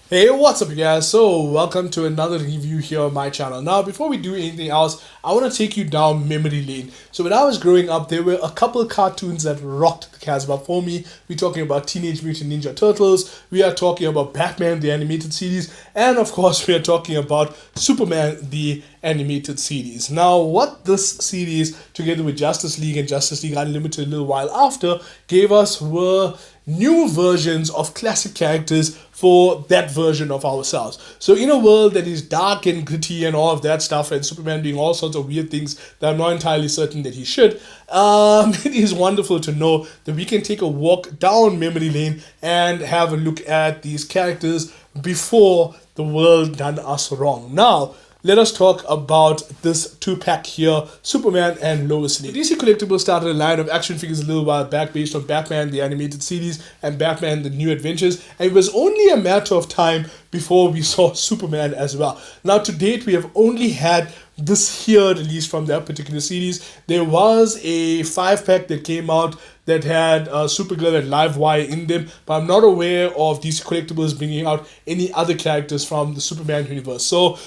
Hey, what's up, you guys? So, welcome to another review here on my channel. Now, before we do anything else, I want to take you down memory lane. So, when I was growing up, there were a couple of cartoons that rocked the Casbah for me. We're talking about Teenage Mutant Ninja Turtles, we are talking about Batman, the animated series, and of course, we are talking about Superman, the animated series. Now, what this series, together with Justice League and Justice League Unlimited a little while after, gave us were new versions of classic characters for that version of ourselves. So in a world that is dark and gritty and all of that stuff, and Superman doing all sorts of weird things that I'm not entirely certain that he should, it is wonderful to know that we can take a walk down memory lane and have a look at these characters before the world done us wrong. Now, let us talk about this two-pack here, Superman and Lois Lane. DC Collectibles started a line of action figures a little while back based on Batman, the animated series, and Batman, the New Adventures, and it was only a matter of time before we saw Superman as well. Now, to date, we have only had this here released from that particular series. There was a 5-pack that came out that had Supergirl and Livewire in them, but I'm not aware of DC Collectibles bringing out any other characters from the Superman universe. So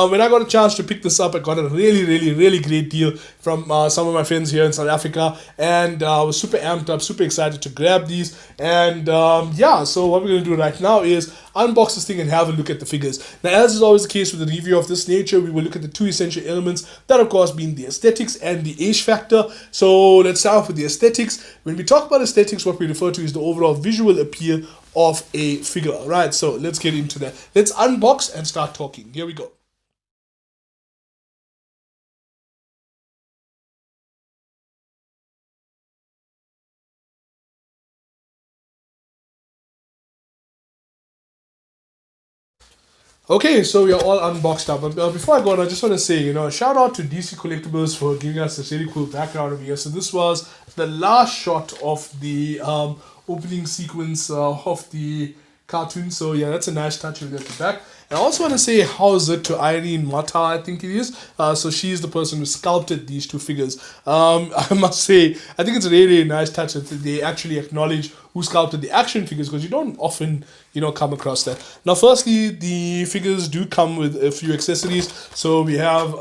when I got a chance to pick this up, I got a really great deal from some of my friends here in South Africa, and I was super amped up, super excited to grab these. And yeah, so what we're going to do right now is unbox this thing and have a look at the figures. Now, as is always the case with a review of this nature, we will look at the two essential elements, that of course being the aesthetics and the age factor. So let's start off with the aesthetics. When we talk about aesthetics, what we refer to is the overall visual appeal of a figure, right? So let's get into that. Let's unbox and start talking. Here we go. Okay, so we are all unboxed up. But before I go on, I just want to say, shout out to DC Collectibles for giving us this really cool background over here. So this was the last shot of the opening sequence of the cartoon. So yeah, that's a nice touch at the back. And I also want to say how's it to Irene Mata, I think it is. So she's the person who sculpted these two figures. I must say, I think it's a really nice touch that they actually acknowledge who sculpted the action figures, because you don't often, come across that. Now, firstly, the figures do come with a few accessories. So we have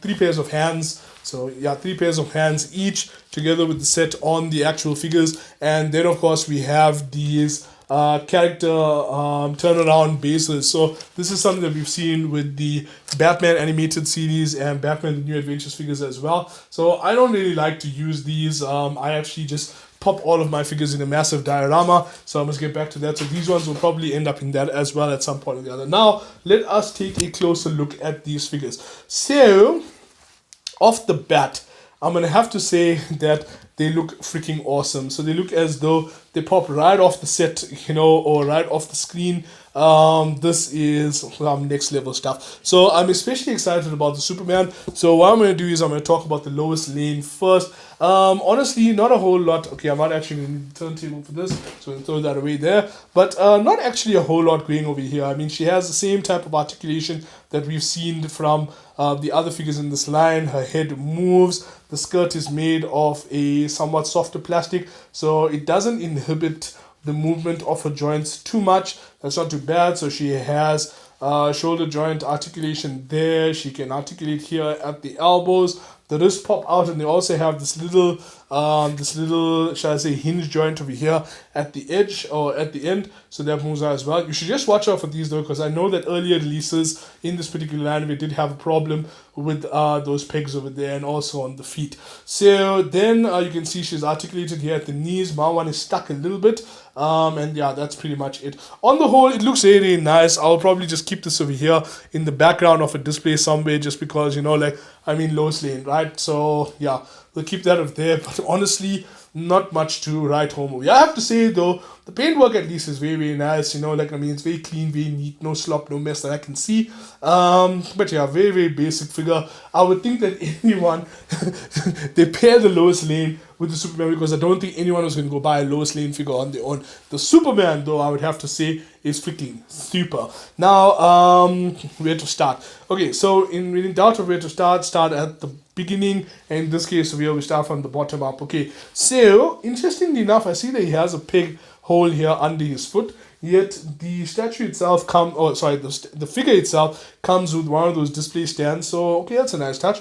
3 pairs of hands. So yeah, 3 pairs of hands each, together with the set on the actual figures. And then, of course, we have these character turnaround bases. So this is something that we've seen with the Batman animated series and Batman the New Adventures figures as well. So I don't really like to use these. I actually just pop all of my figures in a massive diorama. So I must get back to that. So these ones will probably end up in that as well at some point or the other. Now, let us take a closer look at these figures. So, off the bat, I'm going to have to say that they look freaking awesome. So they look as though they pop right off the set, or right off the screen. This is next level stuff. So I'm especially excited about the Superman. So what I'm going to do is I'm going to talk about the Lois Lane first. Honestly, not a whole lot. Okay, I'm not actually going to need the turntable for this, so I'm going to throw that away there. But not actually a whole lot going over here. I mean, she has the same type of articulation that we've seen from the other figures in this line. Her head moves. The skirt is made of a somewhat softer plastic, so it doesn't inhibit the movement of her joints too much. That's not too bad. So she has shoulder joint articulation there. She can articulate here at the elbows. The wrists pop out, and they also have this little, shall I say, hinge joint over here at the edge or at the end. So that moves out as well. You should just watch out for these though, because I know that earlier releases in this particular line we did have a problem with those pegs over there and also on the feet. So then you can see she's articulated here at the knees. My one is stuck a little bit. And yeah, that's pretty much it. On the whole, it looks really nice. I'll probably just keep this over here in the background of a display somewhere, just because, I'm in Lois Lane, right? So yeah, we'll keep that up there. But honestly, not much to write home over. I have to say though, the paintwork at least is very nice. It's very clean, very neat, no slop, no mess that I can see. But yeah, very basic figure. I would think that anyone they pair the Lois Lane with the Superman, because I don't think anyone was going to go buy a Lois Lane figure on their own. The Superman, though, I would have to say, is freaking super. Now, where to start? Okay, so in doubt of where to start at the beginning. And in this case, we start from the bottom up. Okay, so interestingly enough, I see that he has a pig hole here under his foot. Yet the statue itself the figure itself comes with one of those display stands. So okay, that's a nice touch.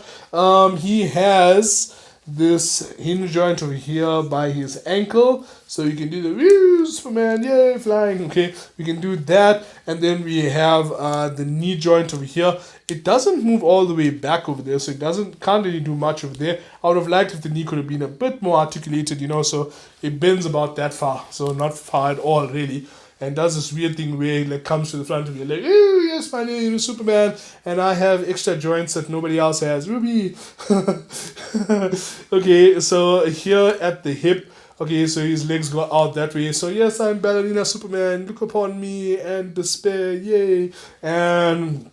He has this hinge joint over here by his ankle, so you can do the woo Superman, yay, flying. Okay, we can do that, and then we have the knee joint over here. It doesn't move all the way back over there, so can't really do much over there. I would have liked if the knee could have been a bit more articulated, so it bends about that far, so not far at all really. And does this weird thing where it like comes to the front of you like, oh yes, my name is Superman, and I have extra joints that nobody else has. Ruby. Okay, so here at the hip, okay, so his legs go out that way. So yes, I'm Ballerina Superman. Look upon me and despair, yay! And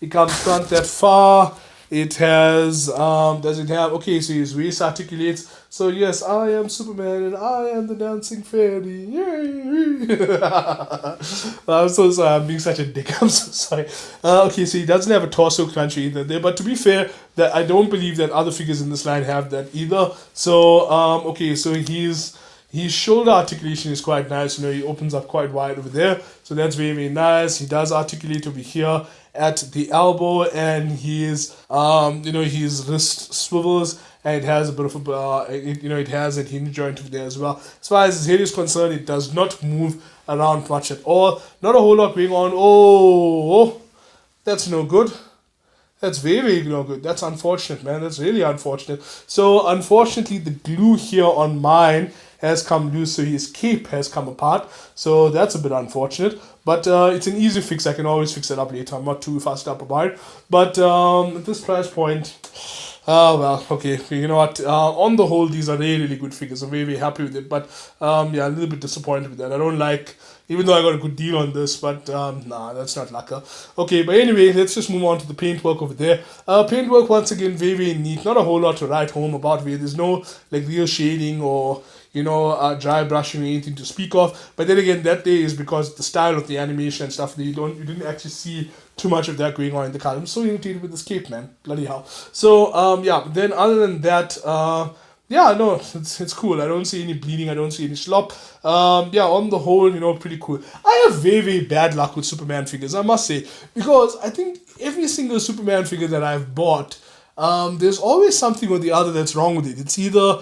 it comes front that far. It has, does it have, okay, so his waist articulates. So yes, I am Superman and I am the dancing fairy. Yay! I'm so sorry, I'm being such a dick. I'm so sorry. Okay, so he doesn't have a torso crunch either there. But to be fair, that I don't believe that other figures in this line have that either. So, okay, so his shoulder articulation is quite nice. He opens up quite wide over there. So that's very, very nice. He does articulate over here at the elbow, and his his wrist swivels, and it has a bit of a it has a hinge joint over there as well. As far as his head is concerned, it does not move around much at all. Not a whole lot going on. Oh, that's no good. That's very, very no good. That's unfortunate, man. That's really unfortunate. So unfortunately, the glue here on mine has come loose, so his cape has come apart. So that's a bit unfortunate. But it's an easy fix. I can always fix it up later. I'm not too fussed up about it. But at this price point, well, okay. You know what? On the whole, these are really, really good figures. I'm very, very happy with it. But yeah, a little bit disappointed with that. I don't like, even though I got a good deal on this, but nah, that's not lacquer. Okay, but anyway, let's just move on to the paintwork over there. Paintwork, once again, very, very neat. Not a whole lot to write home about. There's no like real shading or dry brushing or anything to speak of. But then again, that day is because the style of the animation and stuff, you didn't actually see too much of that going on in the color. I'm so irritated with this cape, man. Bloody hell. So yeah, then other than that, yeah, no, it's cool. I don't see any bleeding. I don't see any slop. Yeah, on the whole, pretty cool. I have very, very bad luck with Superman figures, I must say, because I think every single Superman figure that I've bought, there's always something or the other that's wrong with it. It's either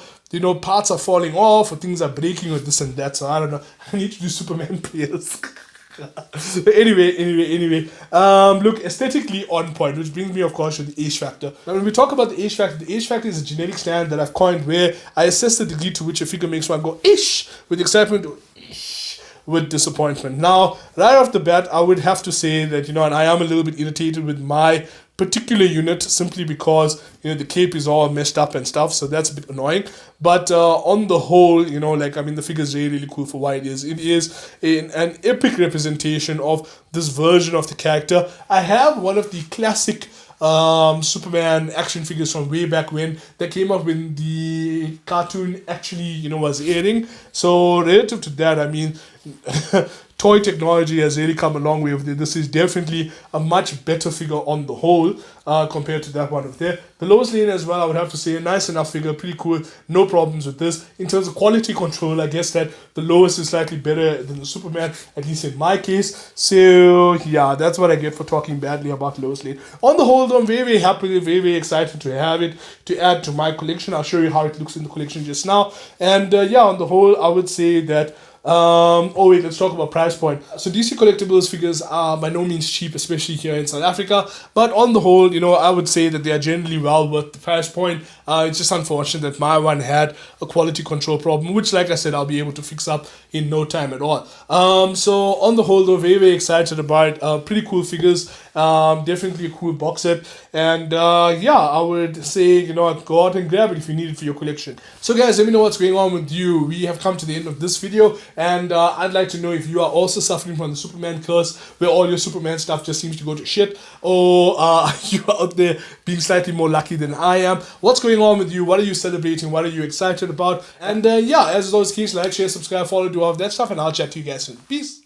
parts are falling off or things are breaking or this and that. So I don't know. I need to do Superman players. But anyway, look, aesthetically on point, which brings me, of course, to the age factor. Now, when we talk about the age factor is a generic standard that I've coined where I assess the degree to which a figure makes one go ish with excitement or ish with disappointment. Now, right off the bat, I would have to say that, and I am a little bit irritated with my particular unit simply because the cape is all messed up and stuff, so that's a bit annoying. But on the whole, the figure is really, really cool for what it is. It is an epic representation of this version of the character. I have one of the classic Superman action figures from way back when that came up when the cartoon actually was airing. So relative to that, I mean toy technology has really come a long way with it. This is definitely a much better figure on the whole compared to that one over there. The Lois Lane as well, I would have to say, a nice enough figure, pretty cool, no problems with this. In terms of quality control, I guess that the Lois is slightly better than the Superman, at least in my case. So yeah, that's what I get for talking badly about Lois Lane. On the whole though, I'm very, very happy, very, very excited to have it, to add to my collection. I'll show you how it looks in the collection just now. And yeah, on the whole, I would say that oh wait, let's talk about price point. So DC Collectibles figures are by no means cheap, especially here in South Africa, but on the whole, I would say that they are generally well worth the price point. It's just unfortunate that my one had a quality control problem, which, like I said, I'll be able to fix up in no time at all. So on the whole though, very, very excited about it. Pretty cool figures, definitely a cool box set, and yeah, I would say, go out and grab it if you need it for your collection. So guys, let me know what's going on with you. We have come to the end of this video, and I'd like to know if you are also suffering from the Superman curse, where all your Superman stuff just seems to go to shit, or are you out there being slightly more lucky than I am? What's going on with you? What are you celebrating? What are you excited about? And yeah, as is always the case, like, share, subscribe, follow, do all of that stuff, and I'll chat to you guys soon. Peace.